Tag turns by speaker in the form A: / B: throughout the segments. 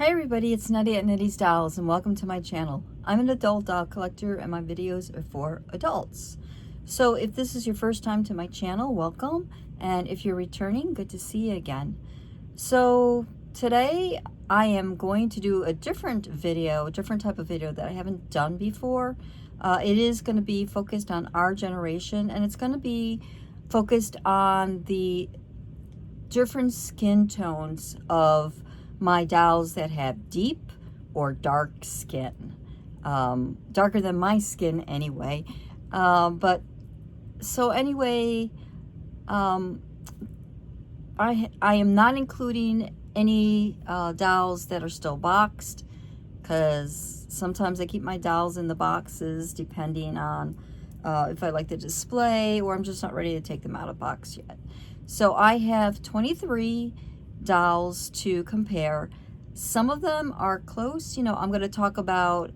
A: Hi everybody, it's Nutty at Nitty's Dolls and welcome to my channel. I'm an adult doll collector and my videos are for adults. So if this is your first time to my channel, welcome. And if you're returning, good to see you again. So today I am going to do a different type of video that I haven't done before. It is going to be focused on our generation, and it's going to be focused on the different skin tones of my dolls that have deep or dark skin, darker than my skin anyway. But so anyway, I am not including any dolls that are still boxed, because sometimes I keep my dolls in the boxes depending on if I like the display or I'm just not ready to take them out of box yet. So I have 23 dolls to compare. Some of them are close. I'm going to talk about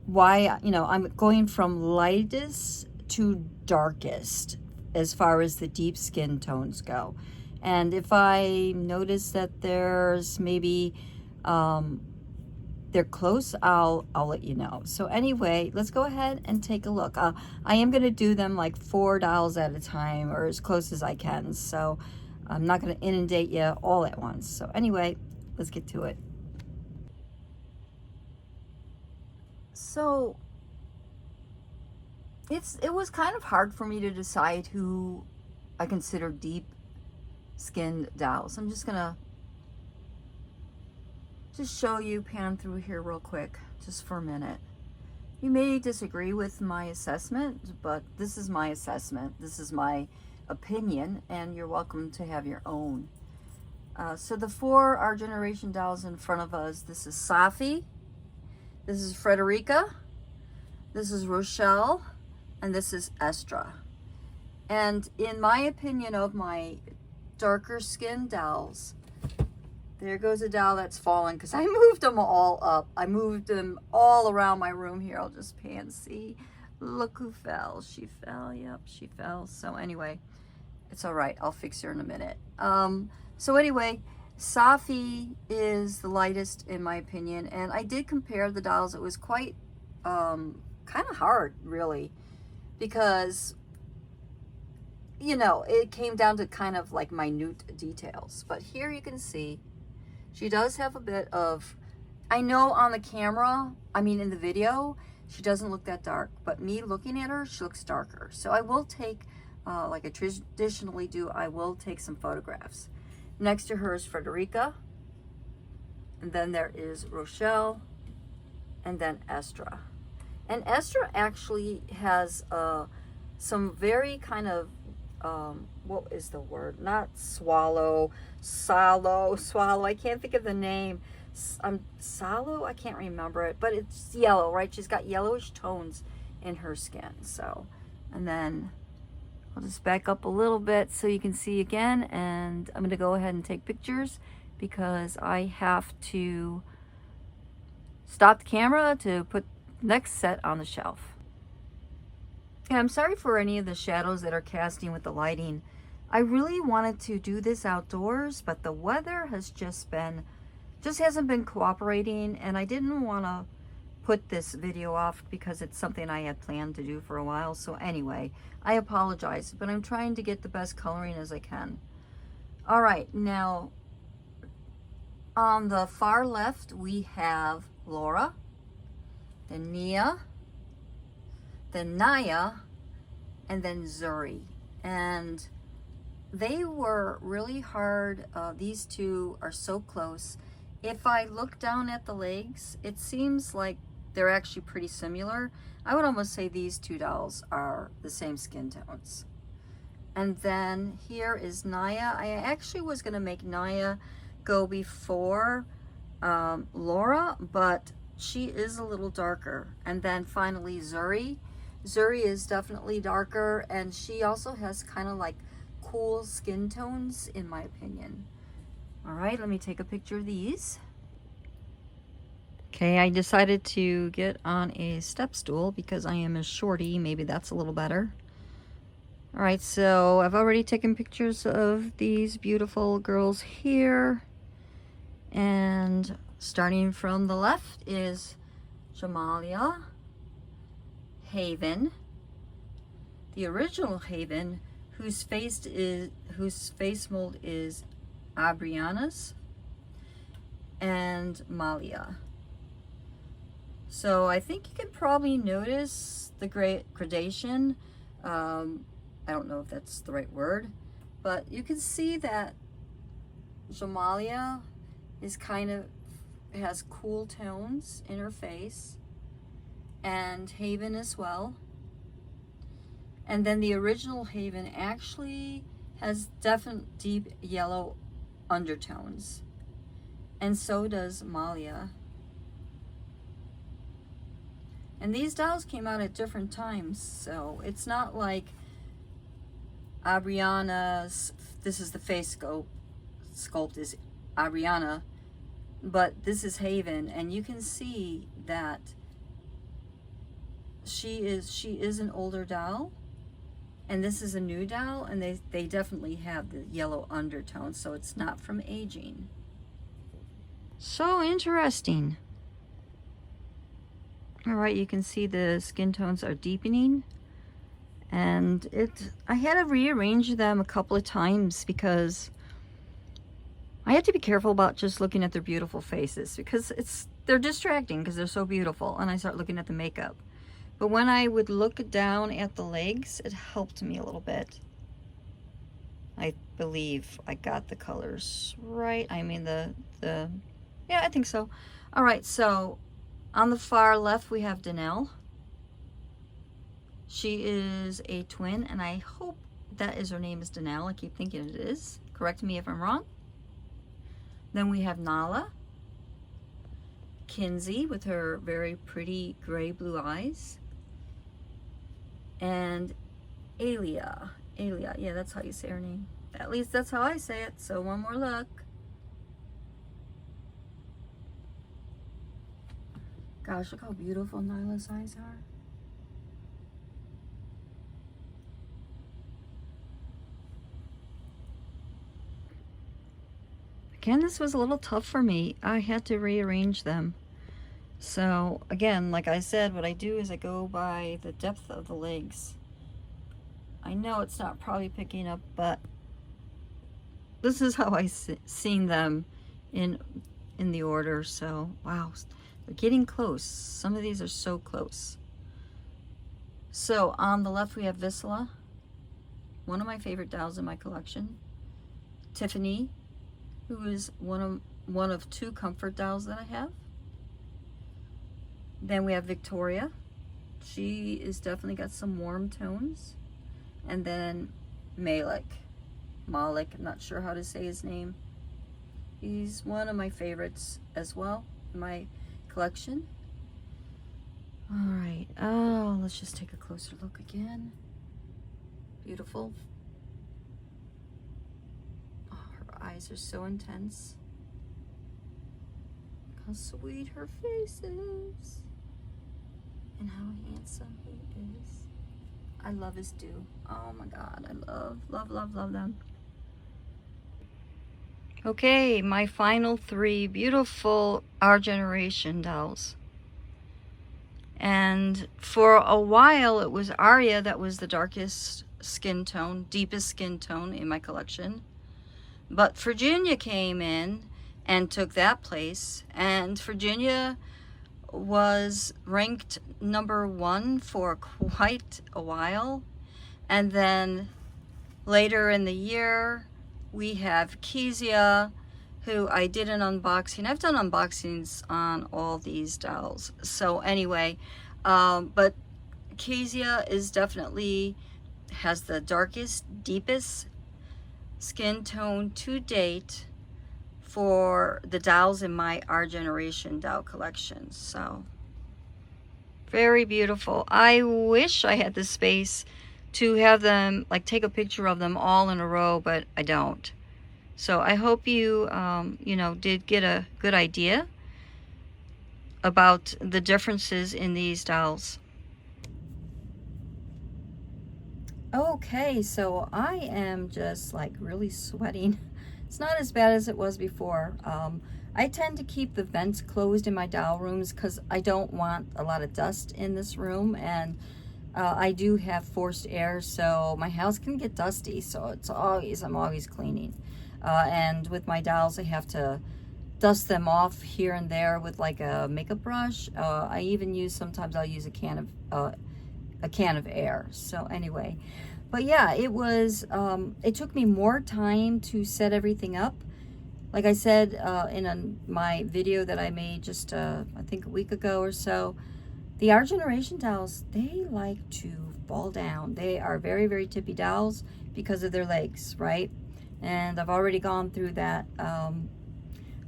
A: why, I'm going from lightest to darkest as far as the deep skin tones go. And if I notice that there's maybe they're close, I'll let you know. So anyway, let's go ahead and take a look. I am going to do them like 4 dolls at a time, or as close as I can. So I'm not going to inundate you all at once. So anyway, let's get to it. So it was kind of hard for me to decide who I consider deep skinned dolls. I'm just gonna show you, pan through here real quick, just for a minute. You may disagree with my assessment, but this is my assessment. This is my opinion, and you're welcome to have your own. So the 4 Our Generation dolls in front of us, this is Safie, this is Frederica, this is Rochelle, and this is Estra. And in my opinion of my darker skinned dolls, there goes a doll that's fallen because I moved them all up. I moved them all around my room here. I'll just pan see. Look who fell. She fell. Yep, she fell. So anyway, it's all right. I'll fix her in a minute. So anyway, Safie is the lightest in my opinion. And I did compare the dolls. It was quite kind of hard, really, because it came down to kind of like minute details. But here you can see she does have a bit of, I know on the camera, in the video, she doesn't look that dark, but me looking at her, she looks darker. So I will take, like I traditionally do, I will take some photographs. Next to her is Frederica, and then there is Rochelle, and then Estra. And Estra actually has some very kind of, what is the word? Not swallow, swallow. I can't think of the name. Sallow? I can't remember it, but it's yellow, right? She's got yellowish tones in her skin. So, and then I'll just back up a little bit so you can see again, and I'm going to go ahead and take pictures because I have to stop the camera to put next set on the shelf. Yeah, I'm sorry for any of the shadows that are casting with the lighting. I really wanted to do this outdoors, but the weather has just hasn't been cooperating, and I didn't want to put this video off because it's something I had planned to do for a while. So anyway, I apologize, but I'm trying to get the best coloring as I can. All right, now on the far left, we have Laura, then Nia, then Nahla, and then Zuri. And they were really hard. These two are so close. If I look down at the legs, it seems like they're actually pretty similar. I would almost say these 2 dolls are the same skin tones. And then here is Nahla. I actually was going to make Nahla go before Laura, but she is a little darker. And then finally Zuri. Zuri is definitely darker, and she also has kind of like cool skin tones in my opinion. All right, let me take a picture of these. Okay, I decided to get on a step stool because I am a shorty. Maybe that's a little better. All right, so I've already taken pictures of these beautiful girls here. And starting from the left is Jamalia, Haven, the original Haven, whose face mold is Abrianna's, and Malia. So I think you can probably notice the gradation. I don't know if that's the right word, but you can see that Jamalia is has cool tones in her face, and Haven as well. And then the original Haven actually has definite deep yellow undertones, and so does Malia. And these dolls came out at different times, so it's not like Abrianna's, this is the face sculpt is Abrianna, but this is Haven, and you can see that she is an older doll, and this is a new doll, and they definitely have the yellow undertone, so it's not from aging. So interesting. All right, you can see the skin tones are deepening, and I had to rearrange them a couple of times because I had to be careful about just looking at their beautiful faces, because they're distracting because they're so beautiful, and I start looking at the makeup. But when I would look down at the legs, it helped me a little bit. I believe I got the colors right. I mean yeah, I think so. All right, so on the far left we have Denelle. She is a twin, and I hope that is her name is Denelle. I keep thinking it is. Correct me if I'm wrong. Then we have Nahla, Kinzie with her very pretty gray blue eyes, and Aliya. Aliya, yeah, that's how you say her name. At least that's how I say it. So one more look. Gosh, look how beautiful Nahla's eyes are. Again, this was a little tough for me. I had to rearrange them. So again, like I said, what I do is I go by the depth of the legs. I know it's not probably picking up, but this is how I seen them in the order. So wow, they're getting close. Some of these are so close. So on the left we have Visalia, one of my favorite dolls in my collection. Tiffany, who is one of two comfort dolls that I have. Then we have Victoria. She is definitely got some warm tones. And then Malik, I'm not sure how to say his name. He's one of my favorites as well in my collection. All right, let's just take a closer look again. Beautiful. Oh, her eyes are so intense. Look how sweet her face is. And how handsome he is. I love his do. Oh my God, I love them. Okay, my final three beautiful Our Generation dolls. And for a while it was Ariya that was the darkest skin tone, deepest skin tone in my collection. But Virginia came in and took that place, and Virginia was ranked #1 for quite a while. And then later in the year we have Kenzia, who I did an unboxing. I've done unboxings on all these dolls. So anyway, but Kenzia is definitely has the darkest, deepest skin tone to date for the dolls in my Our Generation doll collection. So very beautiful. I wish I had the space to have them, like take a picture of them all in a row, but I don't. So I hope you, you know, did get a good idea about the differences in these dolls. Okay, so I am just like really sweating It's not as bad as it was before. I tend to keep the vents closed in my doll rooms because I don't want a lot of dust in this room, and I do have forced air, so my house can get dusty, so I'm always cleaning. And with my dolls, I have to dust them off here and there with like a makeup brush. I even use, sometimes I'll use a can of air. So anyway, but yeah, it was, it took me more time to set everything up. Like I said in my video that I made just, I think a week ago or so, the Our Generation dolls, they like to fall down. They are very, very tippy dolls because of their legs, right? And I've already gone through that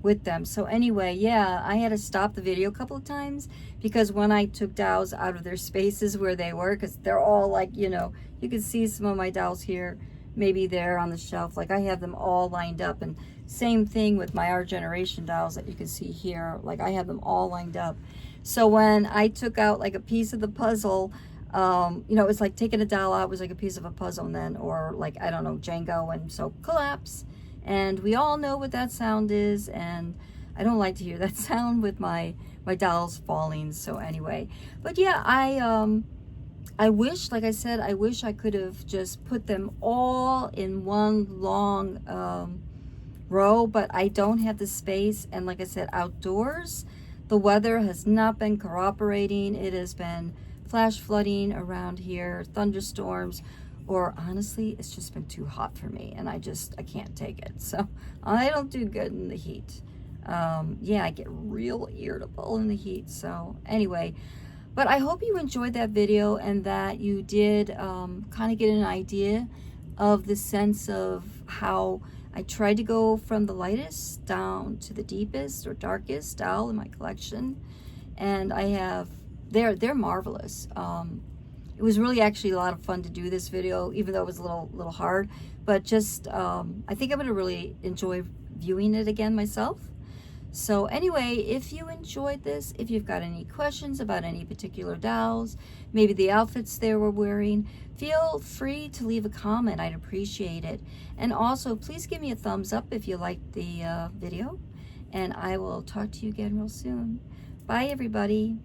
A: with them. So anyway, yeah, I had to stop the video a couple of times because when I took dolls out of their spaces where they were, because they're all like, you know, you can see some of my dolls here, maybe there on the shelf. Like I have them all lined up, and same thing with my Our Generation dolls that you can see here. Like I have them all lined up. So when I took out like a piece of the puzzle, you know, it's like taking a doll out was like a piece of a puzzle, and then, or like, I don't know, Django, and so collapse. And we all know what that sound is, and I don't like to hear that sound with my dolls falling. So anyway, but yeah, I wish, like I said, I wish I could have just put them all in one long row, but I don't have the space. And like I said, outdoors, the weather has not been cooperating. It has been flash flooding around here, thunderstorms, or honestly, it's just been too hot for me, and I can't take it. So I don't do good in the heat. Yeah, I get real irritable in the heat. So anyway, but I hope you enjoyed that video and that you did kind of get an idea of the sense of how I tried to go from the lightest down to the deepest or darkest doll in my collection. And I have, they're marvelous. It was really actually a lot of fun to do this video, even though it was a little hard, but just, I think I'm gonna really enjoy viewing it again myself. So anyway, if you enjoyed this, if you've got any questions about any particular dolls, maybe the outfits they were wearing, feel free to leave a comment. I'd appreciate it. And also, please give me a thumbs up if you liked the video, and I will talk to you again real soon. Bye, everybody.